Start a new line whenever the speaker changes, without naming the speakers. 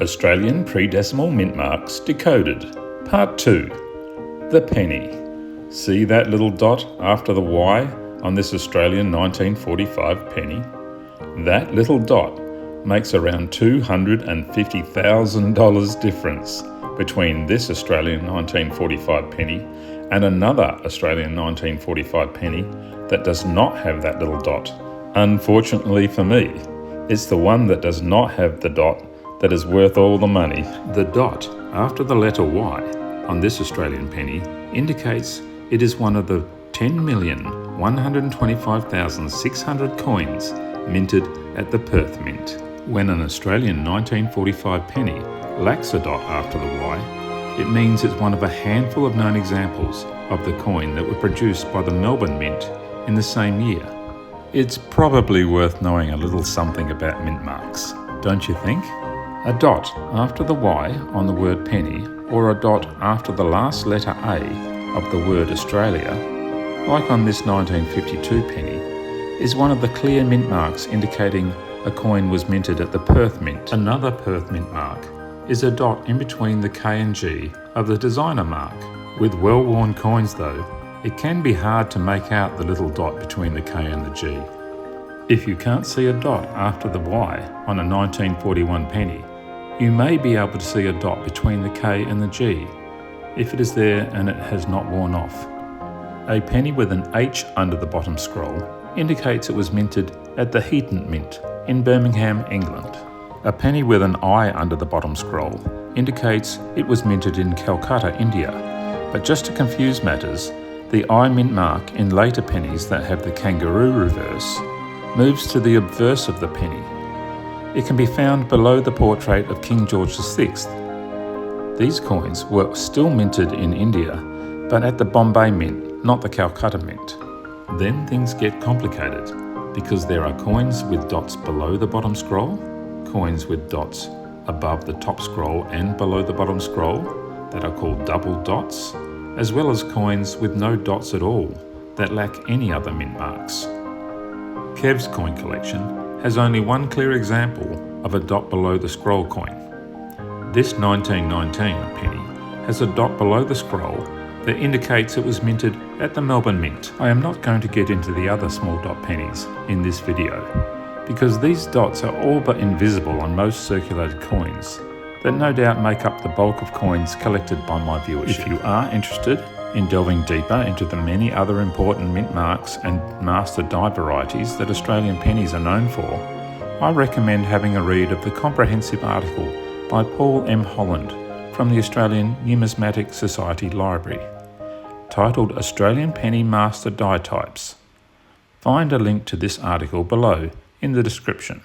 Australian Predecimal Mint Marks Decoded, Part 2. The Penny. See that little dot after the Y on this Australian 1945 penny? That little dot makes around $250,000 difference between this Australian 1945 penny and another Australian 1945 penny that does not have that little dot. Unfortunately for me, it's the one that does not have the dot that is worth all the money. The dot after the letter Y on this Australian penny indicates it is one of the 10,125,600 coins minted at the Perth Mint. When an Australian 1945 penny lacks a dot after the Y, it means it's one of a handful of known examples of the coin that were produced by the Melbourne Mint in the same year. It's probably worth knowing a little something about mint marks, don't you think? A dot after the Y on the word penny, or a dot after the last letter A of the word Australia, like on this 1952 penny, is one of the clear mint marks indicating a coin was minted at the Perth Mint. Another Perth Mint mark is a dot in between the K and G of the designer mark. With well-worn coins though, it can be hard to make out the little dot between the K and the G. If you can't see a dot after the Y on a 1941 penny, you may be able to see a dot between the K and the G, if it is there and it has not worn off. A penny with an H under the bottom scroll indicates it was minted at the Heaton Mint in Birmingham, England. A penny with an I under the bottom scroll indicates it was minted in Calcutta, India. But just to confuse matters, the I mint mark in later pennies that have the kangaroo reverse moves to the obverse of the penny. It can be found below the portrait of King George VI. These coins were still minted in India, but at the Bombay Mint, not the Calcutta Mint. Then things get complicated, because there are coins with dots below the bottom scroll, coins with dots above the top scroll and below the bottom scroll that are called double dots, as well as coins with no dots at all that lack any other mint marks. Kev's coin collection has only one clear example of a dot below the scroll coin. This 1919 penny has a dot below the scroll that indicates it was minted at the Melbourne Mint. I am not going to get into the other small dot pennies in this video, because these dots are all but invisible on most circulated coins that no doubt make up the bulk of coins collected by my viewership. If you are interested in delving deeper into the many other important mint marks and master die varieties that Australian pennies are known for, I recommend having a read of the comprehensive article by Paul M. Holland from the Australian Numismatic Society Library, titled Australian Penny Master Die Types. Find a link to this article below in the description.